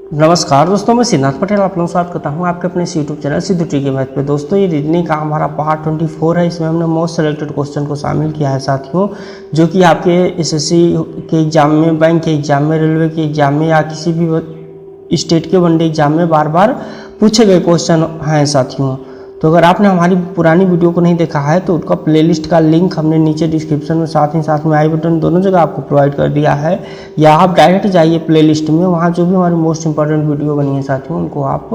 नमस्कार दोस्तों, मैं सिद्धार्थ पटेल आप लोगों का स्वागत करता हूं आपके अपने यूट्यूब चैनल सिद्धू ट्री के मैथ पे। दोस्तों, ये रीजनिंग का हमारा पार्ट 24 है। इसमें हमने मोस्ट सेलेक्टेड क्वेश्चन को शामिल किया है साथियों, जो कि आपके एसएससी के एग्जाम में, बैंक के एग्जाम में, रेलवे के एग्जाम में या किसी भी स्टेट के वनडे एग्जाम में बार बार पूछे गए क्वेश्चन हैं साथियों। तो अगर आपने हमारी पुरानी वीडियो को नहीं देखा है तो उसका प्लेलिस्ट का लिंक हमने नीचे डिस्क्रिप्शन में साथ में आई बटन दोनों जगह आपको प्रोवाइड कर दिया है, या आप डायरेक्ट जाइए प्लेलिस्ट में, वहाँ जो भी हमारी मोस्ट इंपॉर्टेंट वीडियो बनी है साथियों उनको आप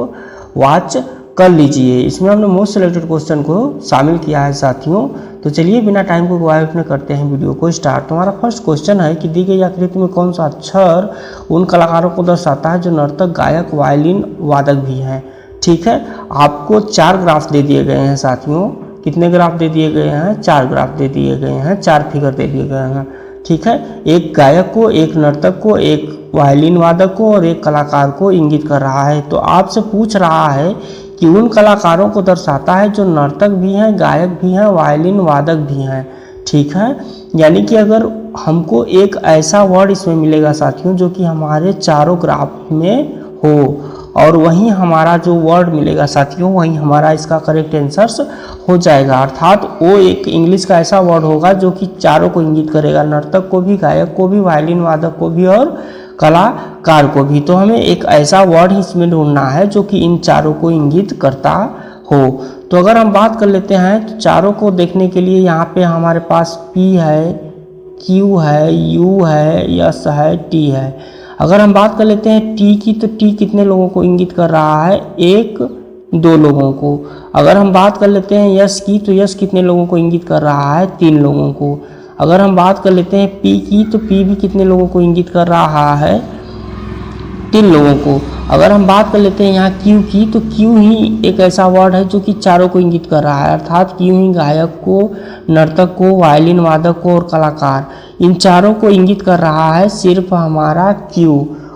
वॉच कर लीजिए। इसमें हमने मोस्ट सिलेक्टेड क्वेश्चन को शामिल किया है साथियों। तो चलिए बिना टाइम को गवाए अपने करते हैं वीडियो को स्टार्ट। तो हमारा फर्स्ट क्वेश्चन है कि दी गई आकृति में कौन सा अक्षर उन कलाकारों को दर्शाता है जो नर्तक, गायक, वायलिन वादक भी हैं। ठीक है, आपको 4 ग्राफ दे दिए गए हैं साथियों। कितने ग्राफ दे दिए गए हैं? 4 ग्राफ दे दिए गए हैं, 4 फिगर दे दिए गए हैं। ठीक है, एक गायक को, एक नर्तक को, एक वायलिन वादक को और एक कलाकार को इंगित कर रहा है। तो आपसे पूछ रहा है कि उन कलाकारों को दर्शाता है जो नर्तक भी हैं, गायक भी हैं, वायलिन वादक भी हैं। ठीक है, यानी कि अगर हमको एक ऐसा वर्ड इसमें मिलेगा साथियों जो कि हमारे चारों ग्राफ में हो, और वहीं हमारा जो वर्ड मिलेगा साथियों वहीं हमारा इसका करेक्ट आंसर हो जाएगा। अर्थात वो एक इंग्लिश का ऐसा वर्ड होगा जो कि चारों को इंगित करेगा, नर्तक को भी, गायक को भी, वायलिन वादक को भी और कलाकार को भी। तो हमें एक ऐसा वर्ड इसमें ढूंढना है जो कि इन चारों को इंगित करता हो। तो अगर हम बात कर लेते हैं तो चारों को देखने के लिए यहाँ पे हमारे पास P है, Q है, U है, S है, T है। अगर हम बात कर लेते हैं T की, तो T कितने लोगों को इंगित कर रहा है? 1 2 लोगों को। अगर हम बात कर लेते हैं S की, तो S कितने लोगों को इंगित कर रहा है? 3 लोगों को। अगर हम बात कर लेते हैं P की, तो P भी कितने लोगों को इंगित कर रहा है? 3 लोगों को। अगर हम बात कर लेते हैं यहाँ Q की, तो Q ही एक ऐसा वर्ड है जो कि चारों को इंगित कर रहा है। अर्थात Q ही गायक को, नर्तक को, वायलिन वादक को और कलाकार, इन चारों को इंगित कर रहा है। सिर्फ हमारा Q,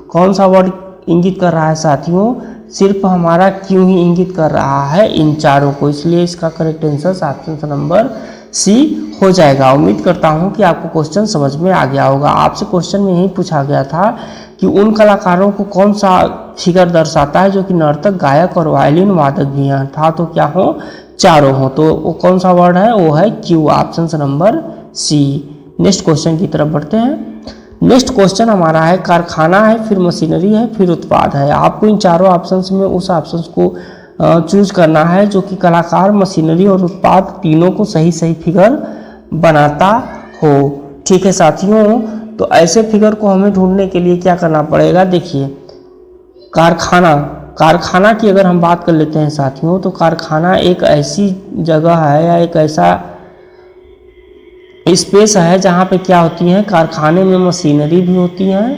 कौन सा वर्ड इंगित कर रहा है साथियों? सिर्फ हमारा Q ही इंगित कर रहा है इन चारों को, इसलिए इसका correct answer option number C हो जाएगा। उम्मीद करता हूँ कि आपको क्वेश्चन समझ में आ गया होगा। आपसे क्वेश्चन में यही पूछा गया था कि उन कलाकारों को कौन सा फिगर दर्शाता है जो कि नर्तक, गायक और वायलिन वादक भी हैं, था तो क्या हो? चारों हो। तो वो कौन सा वर्ड है? वो है Q, option number C। Next question की तरफ बढ़ते हैं। नेक्स्ट क्वेश्चन हमारा है कारखाना है, फिर मशीनरी है, फिर उत्पाद है। आपको इन चारों ऑप्शंस में उस ऑप्शंस को चूज करना है जो कि कलाकार, मशीनरी और उत्पाद तीनों को सही फिगर बनाता हो। ठीक है साथियों, तो ऐसे फिगर को हमें ढूंढने के लिए क्या करना पड़ेगा? देखिए, कारखाना की अगर हम बात कर लेते हैं साथियों, तो कारखाना एक ऐसी जगह है या एक ऐसा स्पेस है जहाँ पे क्या होती है, कारखाने में मशीनरी भी होती हैं।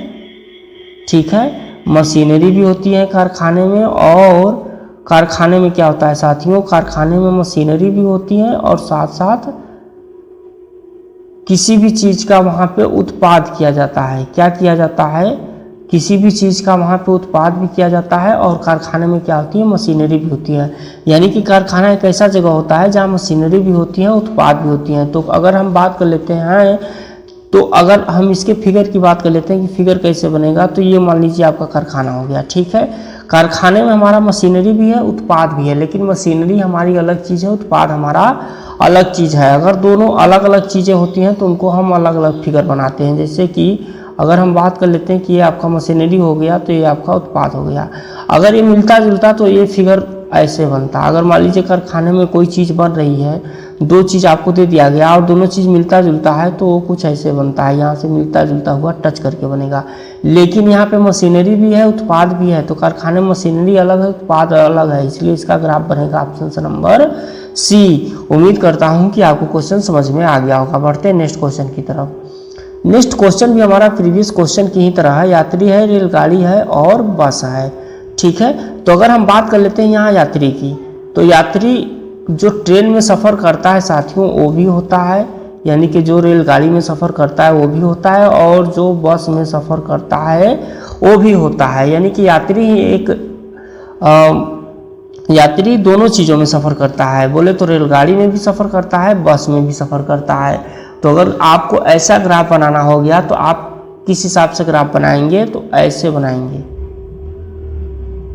ठीक है, मशीनरी भी होती है कारखाने में, और कारखाने में क्या होता है साथियों, कारखाने में मशीनरी भी होती है और साथ साथ किसी भी चीज़ का वहाँ पे उत्पाद किया जाता है। क्या किया जाता है? किसी भी चीज़ का वहाँ पे उत्पाद भी किया जाता है, और कारखाने में क्या होती है? मशीनरी भी होती है। यानी कि कारखाना एक ऐसा जगह होता है जहाँ मशीनरी भी होती है, उत्पाद भी होती हैं। तो अगर हम बात कर लेते हैं, तो अगर हम इसके फिगर की बात कर लेते हैं कि फिगर कैसे बनेगा, तो ये मान लीजिए आपका कारखाना हो गया। ठीक है, कारखाने में हमारा मशीनरी भी है, उत्पाद भी है, लेकिन मशीनरी हमारी अलग चीज़ है, उत्पाद हमारा अलग चीज़ है। अगर दोनों अलग अलग चीज़ें होती हैं तो उनको हम अलग अलग फिगर बनाते हैं। जैसे कि अगर हम बात कर लेते हैं कि ये आपका मशीनरी हो गया, तो ये आपका उत्पाद हो गया। अगर ये मिलता जुलता तो ये फिगर ऐसे बनता। अगर मान लीजिए कारखाने में कोई चीज़ बन रही है, 2 चीज़ आपको दे दिया गया और दोनों चीज़ मिलता जुलता है, तो वो कुछ ऐसे बनता है, यहाँ से मिलता जुलता हुआ टच करके बनेगा। लेकिन यहाँ पे मशीनरी भी है, उत्पाद भी है, तो कारखाने में मशीनरी अलग है, उत्पाद अलग है, इसलिए इसका ग्राफ बनेगा ऑप्शन नंबर C। उम्मीद करता हूँ कि आपको क्वेश्चन समझ में आ गया होगा। बढ़ते हैं नेक्स्ट क्वेश्चन की तरफ। नेक्स्ट क्वेश्चन भी हमारा प्रीवियस क्वेश्चन की ही तरह है। यात्री है, रेलगाड़ी है और बस है। ठीक है, तो अगर हम बात कर लेते हैं यहाँ यात्री की, तो यात्री जो ट्रेन में सफ़र करता है साथियों वो भी होता है, यानी कि जो रेलगाड़ी में सफ़र करता है वो भी होता है, और जो बस में सफ़र करता है वो भी होता है। यानी कि यात्री दोनों चीज़ों में सफ़र करता है। बोले तो रेलगाड़ी में भी सफ़र करता है, बस में भी सफ़र करता है। तो अगर आपको ऐसा ग्राफ बनाना हो गया तो आप किस हिसाब से ग्राफ बनाएंगे? तो ऐसे बनाएंगे।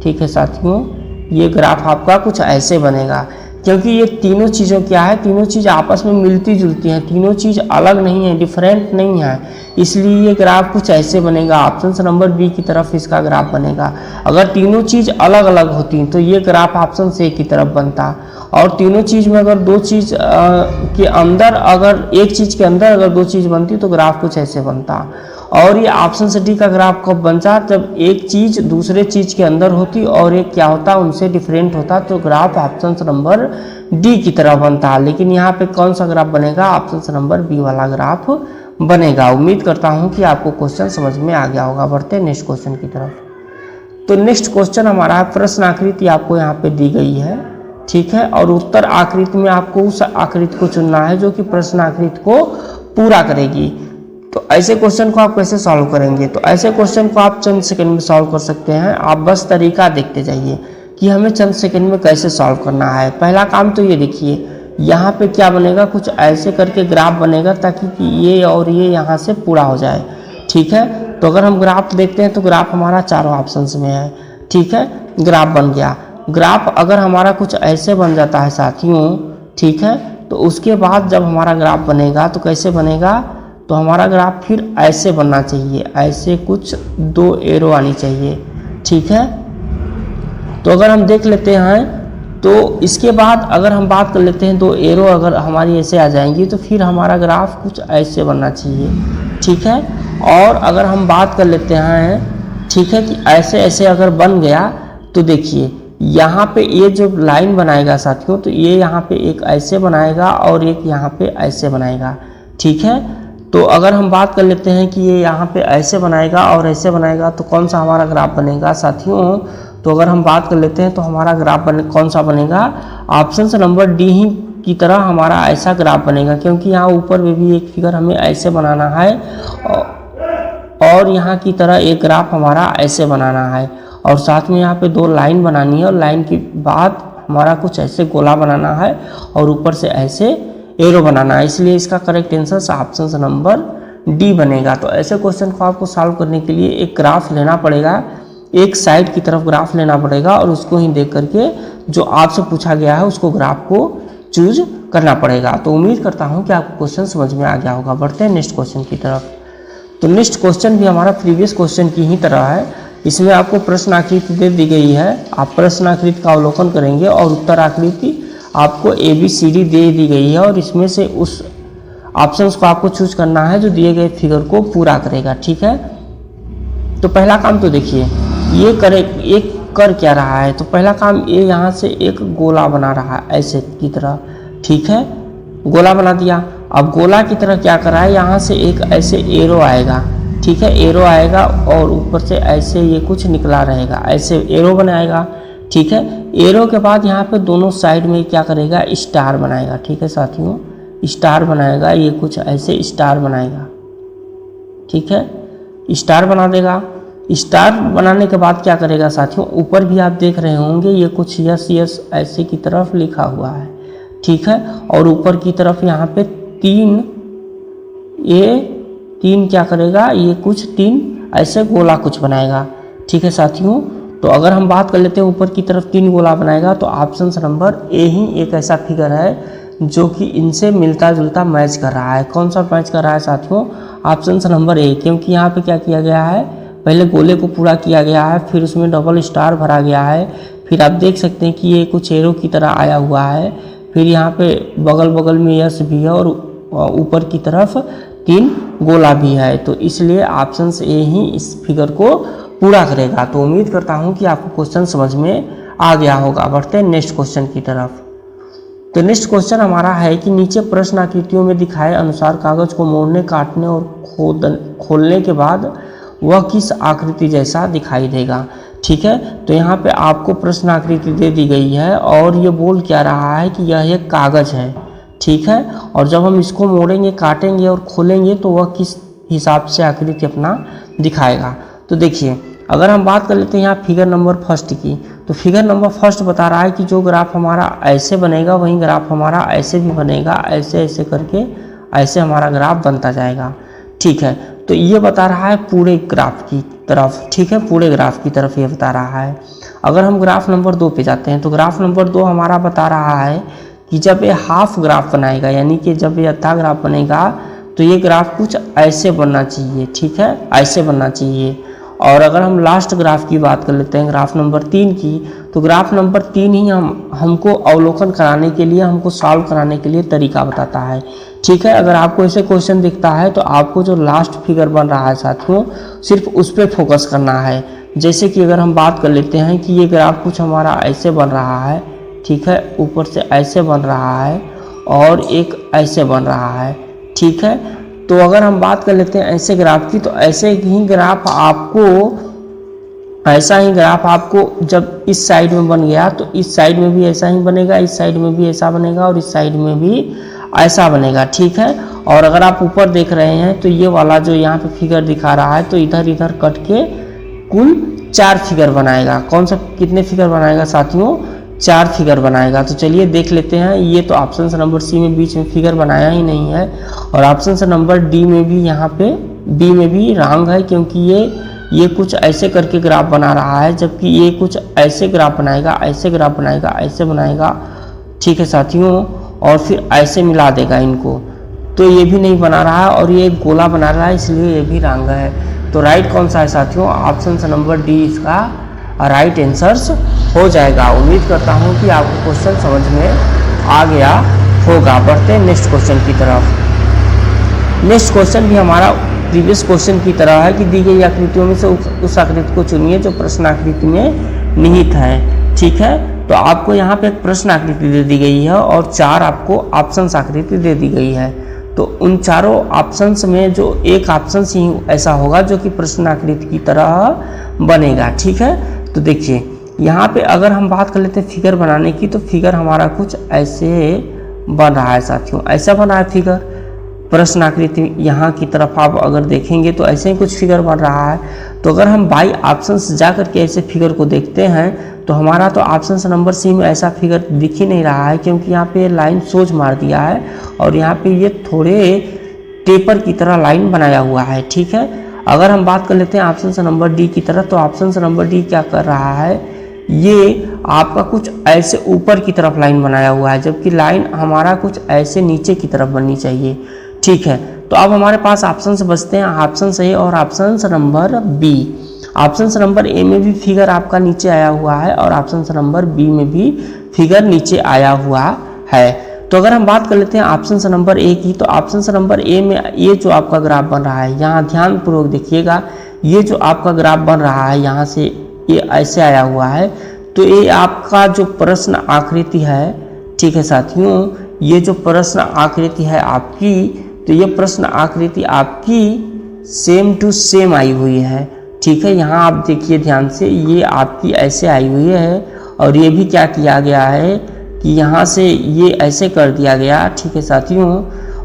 ठीक है साथियों, ये ग्राफ आपका कुछ ऐसे बनेगा, क्योंकि ये तीनों चीज़ों क्या है, तीनों चीज़ आपस में मिलती जुलती हैं, तीनों चीज़ अलग नहीं है, डिफरेंट नहीं है, इसलिए ये ग्राफ कुछ ऐसे बनेगा। ऑप्शन नंबर बी की तरफ इसका ग्राफ बनेगा। अगर तीनों चीज़ अलग अलग होती तो ये ग्राफ ऑप्शन ए की तरफ बनता, और तीनों चीज़ में अगर दो चीज़ के अंदर, अगर एक चीज़ के अंदर अगर दो चीज़ बनती तो ग्राफ कुछ ऐसे बनता। और ये ऑप्शन से डी का ग्राफ कब बनता, जब एक चीज़ दूसरे चीज़ के अंदर होती और एक क्या होता, उनसे डिफरेंट होता, तो ग्राफ ऑप्शन नंबर डी की तरह बनता। लेकिन यहाँ पे कौन सा ग्राफ बनेगा, ऑप्शन नंबर बी वाला ग्राफ बनेगा। उम्मीद करता हूँ कि आपको क्वेश्चन समझ में आ गया होगा। बढ़ते हैं नेक्स्ट क्वेश्चन की तरफ। तो नेक्स्ट क्वेश्चन हमारा प्रश्न आकृति आपको यहाँ पे दी गई है, ठीक है, और उत्तर आकृति में आपको उस आकृति को चुनना है जो कि प्रश्न आकृति को पूरा करेगी। तो ऐसे क्वेश्चन को आप कैसे सॉल्व करेंगे, तो ऐसे क्वेश्चन को आप चंद सेकंड में सॉल्व कर सकते हैं। आप बस तरीका देखते जाइए कि हमें चंद सेकंड में कैसे सॉल्व करना है। पहला काम तो ये देखिए, यहाँ पे क्या बनेगा, कुछ ऐसे करके ग्राफ बनेगा ताकि कि ये और ये यहाँ से पूरा हो जाए, ठीक है। तो अगर हम ग्राफ देखते हैं तो ग्राफ हमारा चारों ऑप्शंस में है, ठीक है, ग्राफ बन गया। ग्राफ अगर हमारा कुछ ऐसे बन जाता है साथियों, ठीक है, तो उसके बाद जब हमारा ग्राफ बनेगा तो कैसे बनेगा, तो हमारा ग्राफ फिर ऐसे बनना चाहिए, ऐसे कुछ दो एरो आनी चाहिए, ठीक है। तो अगर हम देख लेते हैं तो इसके बाद अगर हम बात कर लेते हैं, दो एरो अगर हमारी ऐसे आ जाएंगी तो फिर हमारा ग्राफ कुछ ऐसे बनना चाहिए, ठीक है। और अगर हम बात कर लेते हैं, ठीक है, कि ऐसे ऐसे अगर बन गया तो देखिए यहाँ पे ये जो लाइन बनाएगा साथियों, तो ये यहाँ पे एक ऐसे बनाएगा और एक यहाँ पे ऐसे बनाएगा, ठीक है। तो अगर हम बात कर लेते हैं कि ये यहाँ पे ऐसे बनाएगा और ऐसे बनाएगा तो कौन सा हमारा ग्राफ बनेगा साथियों, तो अगर हम बात कर लेते हैं तो हमारा ग्राफ कौन सा बनेगा, ऑप्शन नंबर डी ही की तरह हमारा ऐसा ग्राफ बनेगा, क्योंकि यहाँ ऊपर में भी एक फिगर हमें ऐसे बनाना है और यहाँ की तरह एक ग्राफ हमारा ऐसे बनाना है, और साथ में यहाँ पे दो लाइन बनानी है और लाइन के बाद हमारा कुछ ऐसे गोला बनाना है और ऊपर से ऐसे एरो बनाना है। इसलिए इसका correct answer option number D बनेगा। तो ऐसे क्वेश्चन को आपको सॉल्व करने के लिए एक ग्राफ लेना पड़ेगा, एक साइड की तरफ ग्राफ लेना पड़ेगा और उसको ही देख करके जो आपसे पूछा गया है उसको ग्राफ को चूज करना पड़ेगा। तो उम्मीद करता हूँ कि आपको क्वेश्चन समझ में आ गया होगा। बढ़ते हैं नेक्स्ट क्वेश्चन की तरफ। तो नेक्स्ट क्वेश्चन भी हमारा प्रीवियस क्वेश्चन की ही तरह है। इसमें आपको प्रश्न आकृति दे दी गई है, आप प्रश्न आकृति का अवलोकन करेंगे और उत्तर आकृति आपको ABCD दे दी गई है और इसमें से उस ऑप्शंस को आपको चूज करना है जो दिए गए फिगर को पूरा करेगा, ठीक है। तो पहला काम तो देखिए ये कर क्या रहा है, तो पहला काम ये यहाँ से एक गोला बना रहा है ऐसे की तरह, ठीक है, गोला बना दिया। अब गोला की तरह क्या कर रहा है, यहाँ से एक ऐसे एरो आएगा, ठीक है, एरो आएगा और ऊपर से ऐसे ये कुछ निकला रहेगा, ऐसे एरो बनाएगा, ठीक है। एरो के बाद यहाँ पे दोनों साइड में क्या करेगा, स्टार बनाएगा, ठीक है साथियों, स्टार बनाएगा, ये कुछ ऐसे स्टार बनाएगा, ठीक है, स्टार बना देगा। स्टार बनाने के बाद क्या करेगा साथियों, ऊपर भी आप देख रहे होंगे ये कुछ यस यस ऐसे की तरफ लिखा हुआ है, ठीक है, और ऊपर की तरफ यहाँ पे तीन क्या करेगा, ये कुछ तीन ऐसे गोला कुछ बनाएगा, ठीक है साथियों। तो अगर हम बात कर लेते हैं ऊपर की तरफ तीन गोला बनाएगा तो ऑप्शन नंबर ए ही एक ऐसा फिगर है जो कि इनसे मिलता जुलता मैच कर रहा है। कौन सा मैच कर रहा है साथियों, ऑप्शन नंबर ए, क्योंकि यहाँ पे क्या किया गया है, पहले गोले को पूरा किया गया है, फिर उसमें डबल स्टार भरा गया है, फिर आप देख सकते हैं कि ये कुछ एरो की तरह आया हुआ है, फिर यहाँ पे बगल बगल में यस भी है और ऊपर की तरफ तीन गोला भी है। तो इसलिए ऑप्शन ए ही इस फिगर को पूरा करेगा। तो उम्मीद करता हूँ कि आपको क्वेश्चन समझ में आ गया होगा। बढ़ते हैं नेक्स्ट क्वेश्चन की तरफ। तो नेक्स्ट क्वेश्चन हमारा है कि नीचे प्रश्न आकृतियों में दिखाए अनुसार कागज को मोड़ने, काटने और खोलने के बाद वह किस आकृति जैसा दिखाई देगा, ठीक है। तो यहाँ पे आपको प्रश्न आकृति दे दी गई है और ये बोल क्या रहा है कि यह एक कागज है, ठीक है, और जब हम इसको मोड़ेंगे, काटेंगे और खोलेंगे तो वह किस हिसाब से आकृति अपना दिखाएगा। तो देखिए अगर हम बात कर लेते हैं यहाँ फिगर नंबर फर्स्ट की, तो फिगर नंबर फर्स्ट बता रहा है कि जो ग्राफ हमारा ऐसे बनेगा वही ग्राफ हमारा ऐसे भी बनेगा, ऐसे ऐसे करके ऐसे हमारा ग्राफ बनता जाएगा, ठीक है। तो ये बता रहा है पूरे ग्राफ की तरफ, ठीक है, पूरे ग्राफ की तरफ ये बता रहा है। अगर हम ग्राफ नंबर 2 पे जाते हैं तो ग्राफ नंबर 2 हमारा बता रहा है कि जब ये हाफ ग्राफ बनाएगा, यानी कि जब ये आधा ग्राफ बनेगा तो ये ग्राफ कुछ ऐसे बनना चाहिए, ठीक है, ऐसे बनना चाहिए। और अगर हम लास्ट ग्राफ की बात कर लेते हैं, ग्राफ नंबर 3 की, तो ग्राफ नंबर 3 ही हमको अवलोकन कराने के लिए, हमको सॉल्व कराने के लिए तरीका बताता है, ठीक है। अगर आपको ऐसे क्वेश्चन दिखता है तो आपको जो लास्ट फिगर बन रहा है साथियों, सिर्फ उस पर फोकस करना है। जैसे कि अगर हम बात कर लेते हैं कि ये ग्राफ कुछ हमारा ऐसे बन रहा है, ठीक है, ऊपर से ऐसे बन रहा है और एक ऐसे बन रहा है, ठीक है। तो अगर हम बात कर लेते हैं ऐसे ग्राफ की, तो ऐसे ही ग्राफ आपको, ऐसा ही ग्राफ आपको जब इस साइड में बन गया तो इस साइड में भी ऐसा ही बनेगा, इस साइड में भी ऐसा बनेगा और इस साइड में भी ऐसा बनेगा, ठीक है। और अगर आप ऊपर देख रहे हैं तो ये वाला जो यहाँ पे फिगर दिखा रहा है तो इधर इधर कट के कुल 4 फिगर बनाएगा। कौन सा, कितने फिगर बनाएगा साथियों? 4 फिगर बनाएगा। तो चलिए देख लेते हैं। ये तो ऑप्शन नंबर सी में बीच में फिगर बनाया ही नहीं है, और ऑप्शन नंबर डी में भी, यहाँ पे बी में भी रॉन्ग है, क्योंकि ये कुछ ऐसे करके ग्राफ बना रहा है, जबकि ये कुछ ऐसे ग्राफ बनाएगा, ऐसे ग्राफ बनाएगा, ऐसे बनाएगा, ठीक है साथियों, और फिर ऐसे मिला देगा इनको। तो ये भी नहीं बना रहा है और ये एक गोला बना रहा है, इसलिए ये भी रॉन्ग है। तो राइट कौन सा है साथियों? ऑप्शन नंबर डी इसका राइट आंसर्स हो जाएगा। उम्मीद करता हूँ कि आपको क्वेश्चन समझ में आ गया होगा। बढ़ते हैं नेक्स्ट क्वेश्चन की तरफ। नेक्स्ट क्वेश्चन भी हमारा प्रीवियस क्वेश्चन की तरह है कि दी गई आकृतियों में से उस आकृति को चुनिए जो प्रश्न आकृति में निहित है, ठीक है। तो आपको यहाँ पे एक प्रश्न आकृति दे दी गई है और 4 आपको ऑप्शन आकृति दे दी गई है। तो उन चारों ऑप्शंस में जो एक ऑप्शन ही ऐसा होगा जो कि प्रश्न आकृति की तरह बनेगा, ठीक है। तो देखिए यहाँ पे अगर हम बात कर लेते हैं फिगर बनाने की, तो फिगर हमारा कुछ ऐसे बन रहा है साथियों, ऐसा बना है फिगर प्रश्न आकृति। यहाँ की तरफ आप अगर देखेंगे तो ऐसे ही कुछ फिगर बन रहा है। तो अगर हम बाई ऑप्शंस जा करके ऐसे फिगर को देखते हैं तो हमारा तो ऑप्शन नंबर सी में ऐसा फिगर दिख ही नहीं रहा है, क्योंकि यहाँ पे लाइन सोच मार दिया है और यहाँ पे ये थोड़े टेपर की तरह लाइन बनाया हुआ है, ठीक है। अगर हम बात कर लेते हैं ऑप्शन नंबर डी की तरफ, तो ऑप्शन नंबर डी क्या कर रहा है, ये आपका कुछ ऐसे ऊपर की तरफ लाइन बनाया हुआ है, जबकि लाइन हमारा कुछ ऐसे नीचे की तरफ बननी चाहिए, ठीक है। तो अब हमारे पास ऑप्शन बचते हैं ऑप्शन ए और option number B. Option number A में भी फिगर आपका नीचे आया हुआ है और ऑप्शन नंबर बी में भी फिगर नीचे आया हुआ है। तो अगर हम बात कर लेते हैं ऑप्शन नंबर ए की, तो ऑप्शन नंबर ए में ये जो आपका ग्राफ बन रहा है, यहाँ ध्यानपूर्वक देखिएगा, ये जो आपका ग्राफ बन रहा है यहाँ से ये ऐसे आया हुआ है, तो ये आपका जो प्रश्न आकृति है, ठीक है साथियों, ये जो प्रश्न आकृति है आपकी, तो ये प्रश्न आकृति आपकी सेम टू सेम आई हुई है, ठीक है। यहाँ आप देखिए ध्यान से, ये आपकी ऐसे आई हुई है और ये भी क्या किया गया है कि यहाँ से ये ऐसे कर दिया गया, ठीक है साथियों।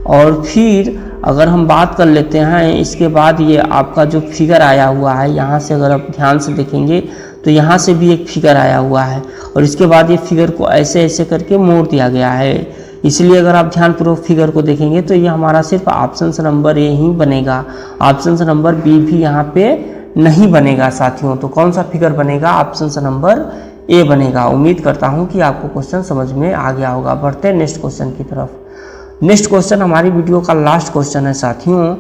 और फिर अगर हम बात कर लेते हैं इसके बाद ये आपका जो फिगर आया हुआ है, यहाँ से अगर आप ध्यान से देखेंगे तो यहाँ से भी एक फिगर आया हुआ है और इसके बाद ये फिगर को ऐसे ऐसे करके मोड़ दिया गया है। इसलिए अगर आप ध्यानपूर्वक फिगर को देखेंगे तो ये हमारा सिर्फ ऑप्शन नंबर ए ही बनेगा, ऑप्शन नंबर बी भी यहाँ पे नहीं बनेगा साथियों। तो कौन सा फिगर बनेगा? ऑप्शन नंबर ए बनेगा। उम्मीद करता हूँ कि आपको क्वेश्चन समझ में आ गया होगा। बढ़ते हैं नेक्स्ट क्वेश्चन की तरफ। नेक्स्ट क्वेश्चन हमारी वीडियो का लास्ट क्वेश्चन है साथियों।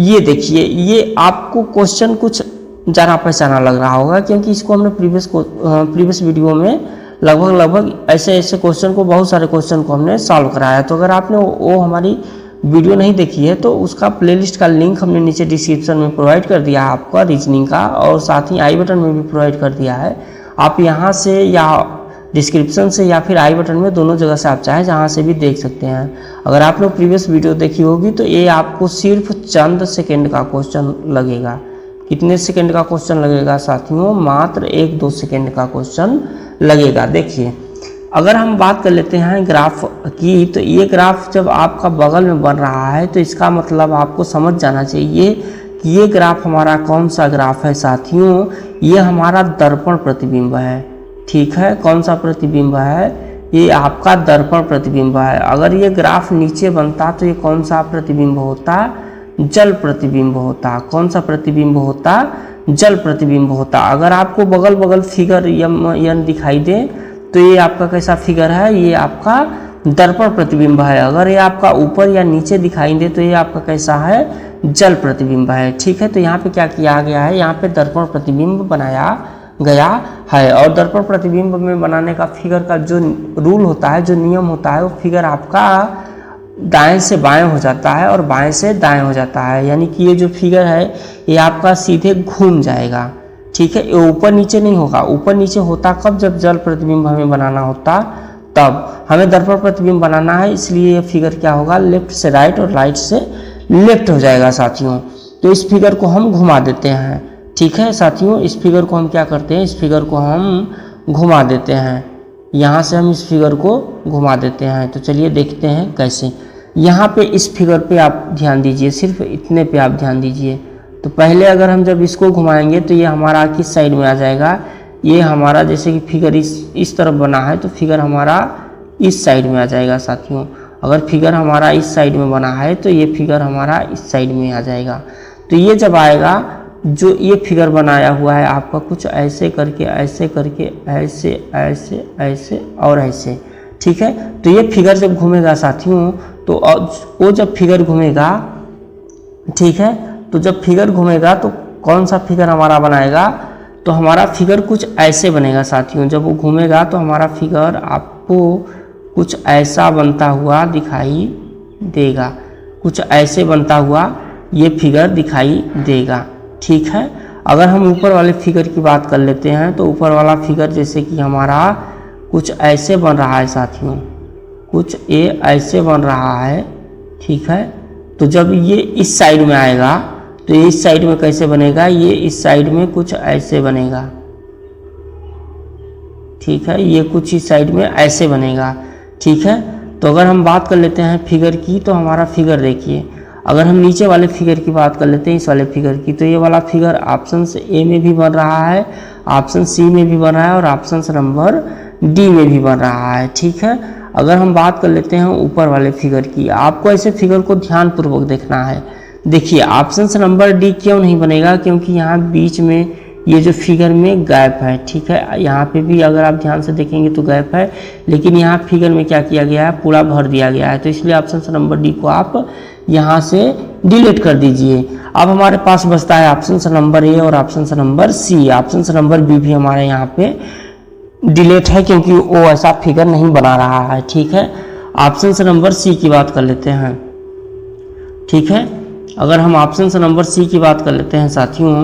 ये देखिए, ये आपको क्वेश्चन कुछ जाना पहचाना लग रहा होगा, क्योंकि इसको हमने प्रीवियस वीडियो में लगभग ऐसे क्वेश्चन को, बहुत सारे क्वेश्चन को हमने सॉल्व कराया। तो अगर आपने वो हमारी वीडियो नहीं देखी है तो उसका प्लेलिस्ट का लिंक हमने नीचे डिस्क्रिप्शन में प्रोवाइड कर दिया है आपका रीजनिंग का, और साथ ही आई बटन में भी प्रोवाइड कर दिया है। आप यहाँ से या डिस्क्रिप्शन से या फिर आई बटन में, दोनों जगह से आप चाहें जहाँ से भी देख सकते हैं। अगर आपने प्रीवियस वीडियो देखी होगी तो ये आपको सिर्फ चंद सेकेंड का क्वेश्चन लगेगा। कितने सेकेंड का क्वेश्चन लगेगा साथियों? मात्र 1-2 सेकेंड का क्वेश्चन लगेगा। देखिए अगर हम बात कर लेते हैं ग्राफ की, तो ये ग्राफ जब आपका बगल में बन रहा है तो इसका मतलब आपको समझ जाना चाहिए कि ये ग्राफ हमारा कौन सा ग्राफ है साथियों? ये हमारा दर्पण प्रतिबिंब है, ठीक है। कौन सा प्रतिबिंब है? ये आपका दर्पण प्रतिबिंब है। अगर ये ग्राफ नीचे बनता तो ये कौन सा प्रतिबिंब होता? जल प्रतिबिंब होता। कौन सा प्रतिबिंब होता? जल प्रतिबिंब होता। अगर आपको बगल बगल फिगर यन दिखाई दे तो ये आपका कैसा फिगर है? ये आपका दर्पण प्रतिबिंब है। अगर ये आपका ऊपर या नीचे दिखाई दे तो ये आपका कैसा है? जल प्रतिबिंब है। ठीक है, तो यहाँ पे क्या किया गया है? यहाँ पे दर्पण प्रतिबिंब बनाया गया है। और दर्पण प्रतिबिंब में बनाने का फिगर का जो रूल होता है, जो नियम होता है, वो फिगर आपका दाएं से बाएं हो जाता है और बाएं से दाएं हो जाता है। यानी कि ये जो फिगर है ये आपका सीधे घूम जाएगा। ठीक है, ये ऊपर नीचे नहीं होगा। ऊपर नीचे होता कब? जब जल प्रतिबिंब हमें बनाना होता तब। हमें दर्पण प्रतिबिंब बनाना है, इसलिए ये फिगर क्या होगा? लेफ्ट से राइट और राइट से लेफ्ट हो जाएगा साथियों। तो इस फिगर को हम घुमा देते हैं। ठीक है साथियों, इस फिगर को हम क्या करते हैं? इस फिगर को हम घुमा देते हैं। यहाँ से हम इस फिगर को घुमा देते हैं। तो चलिए देखते हैं कैसे। यहाँ पे इस फिगर पे आप ध्यान दीजिए, सिर्फ इतने पे आप ध्यान दीजिए। तो पहले अगर हम जब इसको घुमाएंगे तो ये हमारा किस साइड में आ जाएगा? ये हमारा जैसे कि फिगर इस तरफ बना है तो फिगर हमारा इस साइड में आ जाएगा साथियों। अगर फिगर हमारा इस साइड में बना है तो ये फिगर हमारा इस साइड में आ जाएगा। तो ये जब आएगा, जो ये फिगर बनाया हुआ है आपका कुछ ऐसे करके ऐसे करके ऐसे ऐसे ऐसे और ऐसे। ठीक है, तो ये फिगर जब घूमेगा साथियों तो वो जब फिगर घूमेगा, ठीक है, तो जब फिगर घूमेगा तो कौन सा फिगर हमारा बनाएगा? तो हमारा फिगर कुछ ऐसे बनेगा साथियों। जब वो घूमेगा तो हमारा फिगर आपको कुछ ऐसा बनता हुआ दिखाई देगा। कुछ ऐसे बनता हुआ ये फिगर दिखाई देगा। ठीक है, अगर हम ऊपर वाले फिगर की बात कर लेते हैं तो ऊपर वाला फिगर जैसे कि हमारा कुछ ऐसे बन रहा है साथियों, कुछ ये ऐसे बन रहा है। ठीक है, तो जब ये इस साइड में आएगा तो ये इस साइड में कैसे बनेगा? ये इस साइड में कुछ ऐसे बनेगा। ठीक है, ये कुछ इस साइड में ऐसे बनेगा। ठीक है, तो अगर हम बात कर लेते हैं फिगर की तो हमारा फिगर देखिए, अगर हम नीचे वाले फिगर की बात कर लेते हैं, इस वाले फिगर की, तो ये वाला फिगर ऑप्शन ए में भी बन रहा है, ऑप्शन सी में भी बन रहा है और ऑप्शन नंबर डी में भी बन रहा है। ठीक है, अगर हम बात कर लेते हैं ऊपर वाले फिगर की, आपको ऐसे फिगर को ध्यानपूर्वक देखना है। देखिए ऑप्शन नंबर डी क्यों नहीं बनेगा? क्योंकि यहाँ बीच में ये जो फिगर में गैप है। ठीक है, यहाँ पे भी अगर आप ध्यान से देखेंगे तो गैप है, लेकिन यहाँ फिगर में क्या किया गया है? पूरा भर दिया गया है। तो इसलिए ऑप्शन नंबर डी को आप यहाँ से डिलीट कर दीजिए। अब हमारे पास बचता है ऑप्शन नंबर ए और option number C. Option number B भी हमारे यहाँ पे डिलीट है क्योंकि वो ऐसा फिगर नहीं बना रहा है। ठीक है, ऑप्शन नंबर सी की बात कर लेते हैं। ठीक है, अगर हम ऑप्शन नंबर सी की बात कर लेते हैं साथियों,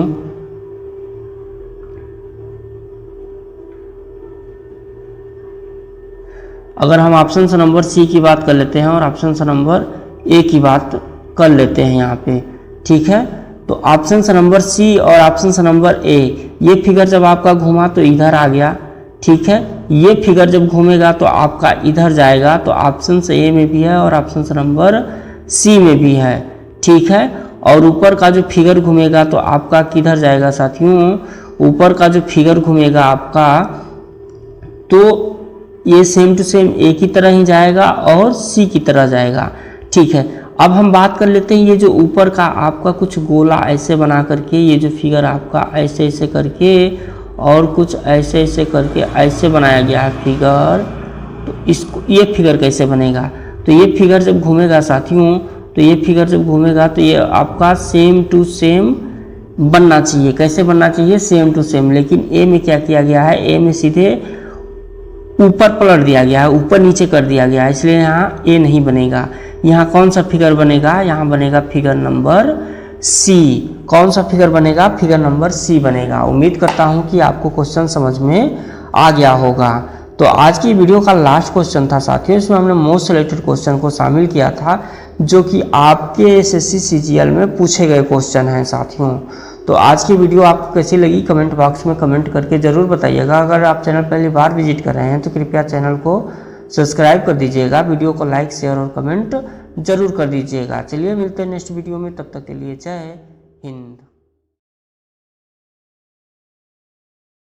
अगर हम ऑप्शन नंबर सी की बात कर लेते हैं और ऑप्शन नंबर ए की बात कर लेते हैं यहाँ पे। ठीक है, तो ऑप्शन नंबर सी और ऑप्शन नंबर ए, ये फिगर जब आपका घूमा तो इधर आ गया। ठीक है, ये फिगर जब घूमेगा तो आपका इधर जाएगा। तो ऑप्शन ए में भी है और ऑप्शन नंबर सी में भी है। ठीक है, और ऊपर का जो फिगर घूमेगा तो आपका किधर जाएगा साथियों? ऊपर का जो फिगर घूमेगा आपका तो ये सेम टू सेम ए की तरह ही जाएगा और सी की तरह जाएगा। ठीक है, अब हम बात कर लेते हैं ये जो ऊपर का आपका कुछ गोला ऐसे बना करके, ये जो फिगर आपका ऐसे ऐसे करके और कुछ ऐसे ऐसे करके ऐसे बनाया गया है फिगर, तो इसको ये फिगर कैसे बनेगा? तो ये फिगर जब घूमेगा साथियों, तो ये फिगर जब घूमेगा तो ये आपका सेम टू सेम बनना चाहिए। कैसे बनना चाहिए? Same to same. लेकिन ए में क्या किया गया है? ए में सीधे ऊपर पलट दिया गया है, ऊपर नीचे कर दिया गया है, इसलिए यहाँ ए नहीं बनेगा। यहाँ कौन सा फिगर बनेगा? यहाँ बनेगा फिगर नंबर सी। कौन सा फिगर बनेगा? फिगर नंबर सी बनेगा। उम्मीद करता हूँ कि आपको क्वेश्चन समझ में आ गया होगा। तो आज की वीडियो का लास्ट क्वेश्चन था साथियों, इसमें हमने मोस्ट सिलेक्टेड क्वेश्चन को शामिल किया था जो कि आपके एसएससी सीजीएल में पूछे गए क्वेश्चन हैं साथियों। तो आज की वीडियो आपको कैसी लगी कमेंट बॉक्स में कमेंट करके ज़रूर बताइएगा। अगर आप चैनल पहली बार विजिट कर रहे हैं तो कृपया चैनल को सब्सक्राइब कर दीजिएगा, वीडियो को लाइक शेयर और कमेंट जरूर कर दीजिएगा। चलिए मिलते हैं नेक्स्ट वीडियो में, तब तक के लिए जय हिंद।